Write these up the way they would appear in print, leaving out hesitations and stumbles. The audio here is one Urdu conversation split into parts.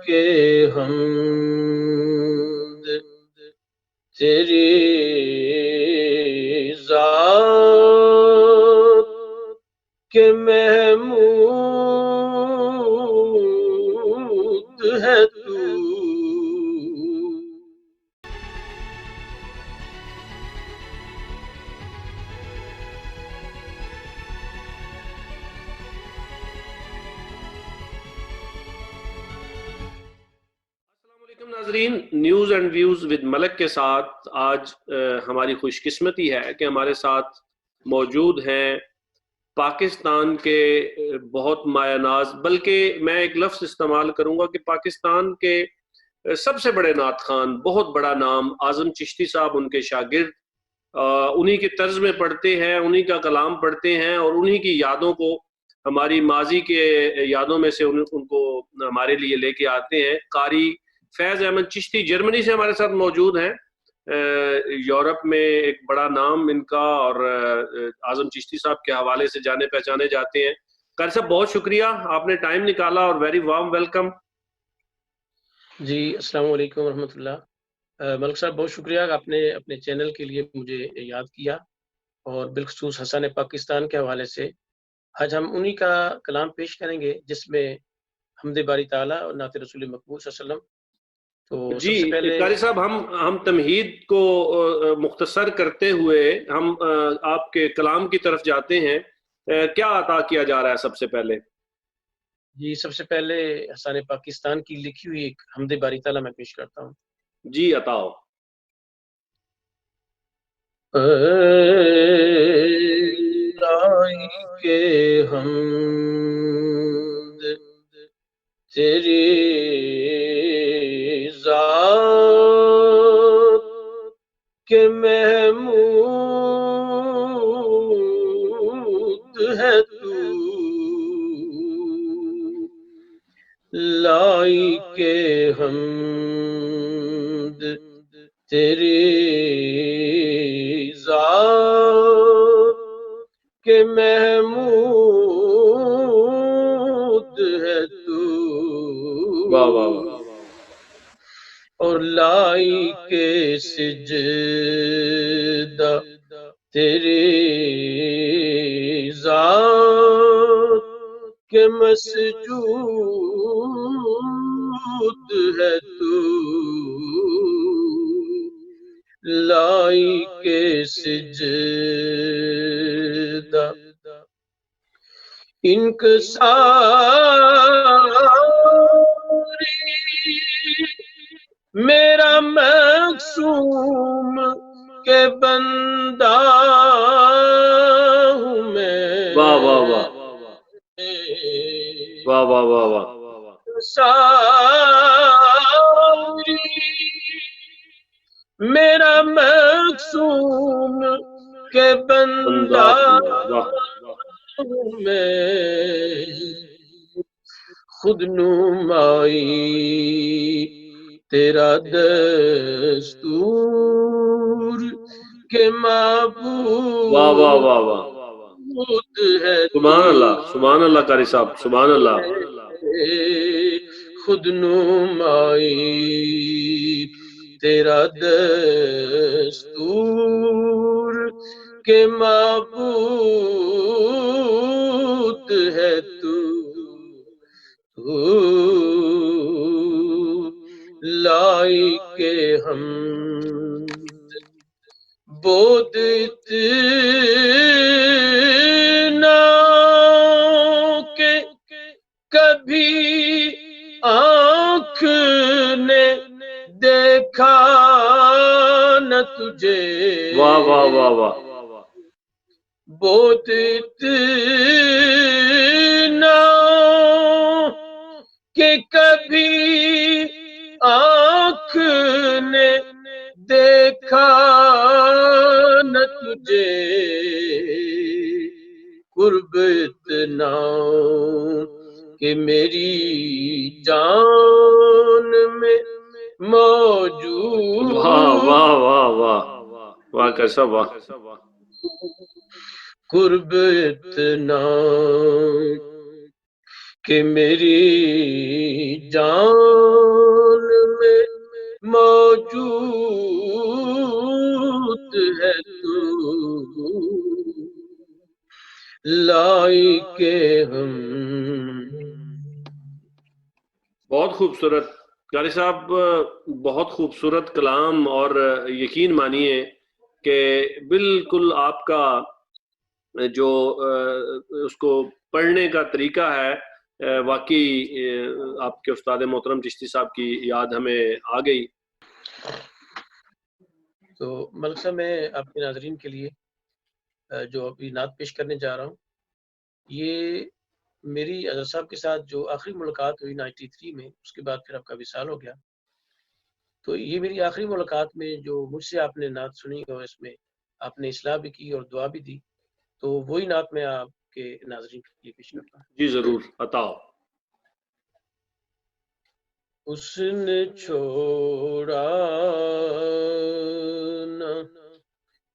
کے حمد تیری ذات کے محمود ہے تو۔ ناظرین، نیوز اینڈ ویوز ود ملک کے ساتھ آج ہماری خوش قسمتی ہے کہ ہمارے ساتھ موجود ہیں پاکستان کے بہت مایہ ناز، بلکہ میں ایک لفظ استعمال کروں گا کہ پاکستان کے سب سے بڑے نعت خوان، بہت بڑا نام اعظم چشتی صاحب ان کے شاگرد، انہی کے طرز میں پڑھتے ہیں، انہی کا کلام پڑھتے ہیں اور انہی کی یادوں کو، ہماری ماضی کے یادوں میں سے ان کو ہمارے لیے لے کے آتے ہیں۔ قاری فیض احمد چشتی جرمنی سے ہمارے ساتھ موجود ہیں، یورپ میں ایک بڑا نام ان کا، اور اعظم چشتی صاحب کے حوالے سے جانے پہچانے جاتے ہیں۔ قاری صاحب بہت شکریہ، آپ نے ٹائم نکالا اور ویری وارم ویلکم۔ جی السلام علیکم ورحمۃ اللہ۔ ملک صاحب بہت شکریہ کہ آپ نے اپنے چینل کے لیے مجھے یاد کیا، اور بالخصوص حسن پاکستان کے حوالے سے آج ہم انہی کا کلام پیش کریں گے جس میں حمد باری تعالیٰ اور نعت رسول مقبول صلی اللہ علیہ وسلم۔ تو جی سب سے پہلے قاری صاحب، ہم تمہید کو مختصر کرتے ہوئے ہم آپ کے کلام کی طرف جاتے ہیں۔ کیا عطا کیا جا رہا ہے سب سے پہلے؟ جی سب سے پہلے حسن پاکستان کی لکھی ہوئی ایک حمد باری تعالیٰ میں پیش کرتا ہوں۔ جی عطا ہو۔ لائی کے حمد تیری ذات کے محمود ہے تو، لائی کے حمد تیری ذات کے محمود ہے تو، واہ واہ واہ۔ اور لائی کے سجدہ تیری ذات کے مسجود ہے تو، لائی کے سجدہ انکساری میرا معصوم کے بندہ ہوں میں، واہ واہ واہ واہ واہ واہ واہ۔ ساری میرا معصوم کے بندہ ہوں میں، خود نمائی تیرا دستور کے معبود واہ واہ واہ واہ، ہے سبحان اللہ سبحان اللہ قاری صاحب، سبحان اللہ۔ خود نمائی تیرا دستور کے معبود ہے تو، لائی کے حمد بود اتنا کہ کبھی آنکھ نے دیکھا نہ تجھے، واہ واہ واہ واہ۔ بود اتنا کہ کبھی آنکھ نے دیکھا نہ تجھے، قرب اتنا کہ میری جان میں موجود، واہ واہ واہ واہ واہ کیسا واہ۔ قرب اتنا کہ میری جان میں موجود ہے تو لائی کے ہم. بہت خوبصورت قاری صاحب، بہت خوبصورت کلام، اور یقین مانیے کہ بالکل آپ کا جو اس کو پڑھنے کا طریقہ ہے، واقعی آپ کے استاد محترم چشتی صاحب کی یاد ہمیں آ گئی. تو ملک صاحب، میں آپ کے ناظرین کے لیے جو ابھی نعت پیش کرنے جا رہا ہوں، یہ میری اظہر صاحب کے ساتھ جو آخری ملاقات ہوئی 93 میں، اس کے بعد پھر آپ کا وصال ہو گیا. تو یہ میری آخری ملاقات میں جو مجھ سے آپ نے نعت سنی اور اس میں آپ نے اصلاح بھی کی اور دعا بھی دی، تو وہی نعت میں آپ کے ناظرین کے لیے پیش کرتا ہوں. جی ضرور، عطا. اس نے چھوڑا نہ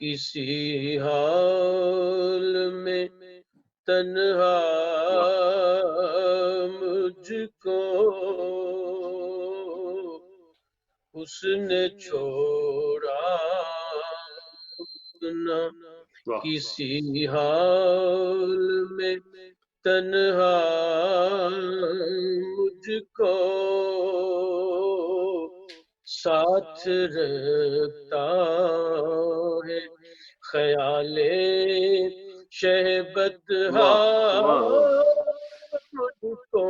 کسی حال میں تنہا مجھ کو، اس نے چھوڑا نہ کسی حال میں تنہا مجھ کو، ساتھ رکھتا ہے خیال شہبت مجھ کو،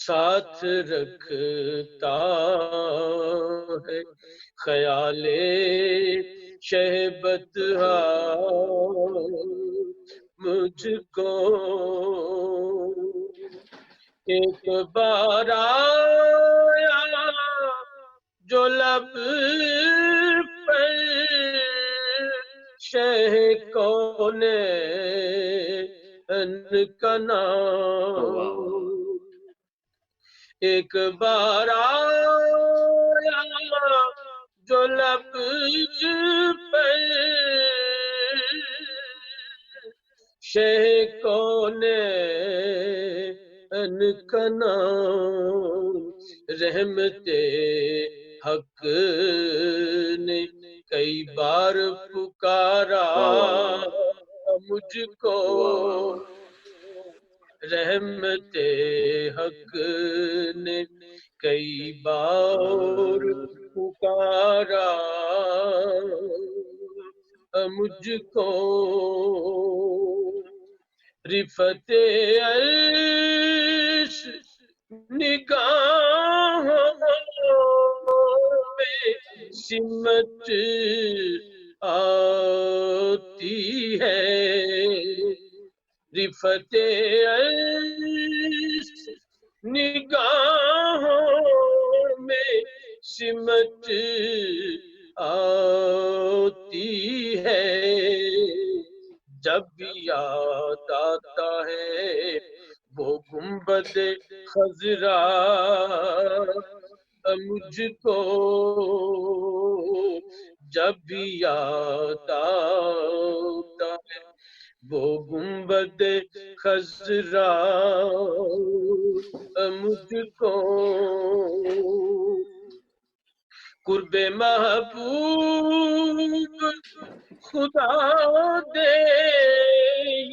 ساتھ رکھتا ہے خیال شہبت مجھ کو. ایک بار آیا جو لب پر شہ کونین کا نام، ایک بار آیا جو لب پر شہ کونین کا نام، رحمت حق نے کئی بار پکارا مجھ کو، رحمت حق نے کئی بار پکارا مجھ کو، رفت عرش نگاہوں میں سمٹ آتی ہے، رفت عرش نگاہوں میں سمٹ آتی ہے، جب بھی یاد آتا ہے وہ گنبد خضرا مجھ کو، جب بھی یاد آتا ہے وہ گنبد خضرا مجھ کو، قرب محبوب خدا دے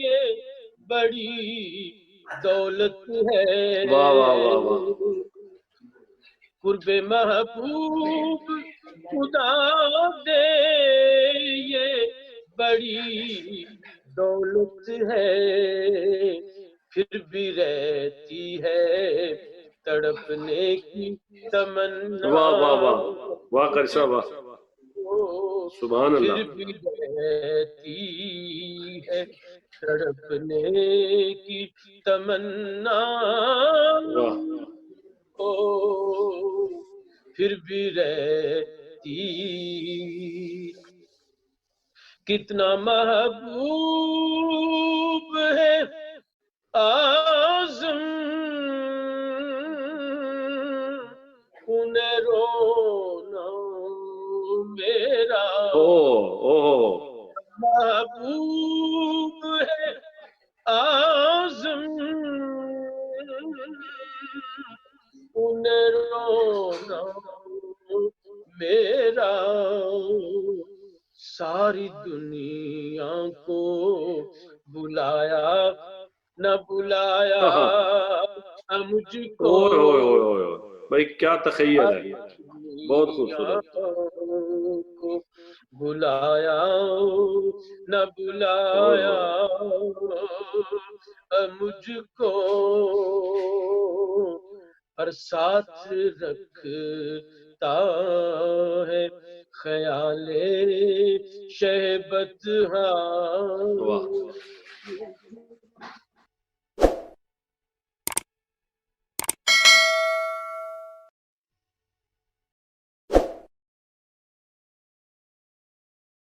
یہ بڑی دولت ہے، واہ واہ واہ واہ. قرب محبوب خدا دے یہ بڑی دولت ہے، پھر بھی رہتی ہے تڑپنے کی تمنا، واہ واہ واہ واہ قاری صاحب، واہ، سبحان پھر اللہ. بھی رہتی ہے تڑپنے کی تمنا، پھر بھی رہتی، کتنا محبوب ہے اعظم انہیں رونا میرا، محبوب ہے اعظم انہیں رونا میرا ساری دنیا کو بلایا نہ بلایا مجھ کو بھائی کیا تخیل ہے، بہت خوبصورت. کو بلایا نہ بلایا مجھ کو پر ساتھ رکھتا ہے خیال شہبت ہاں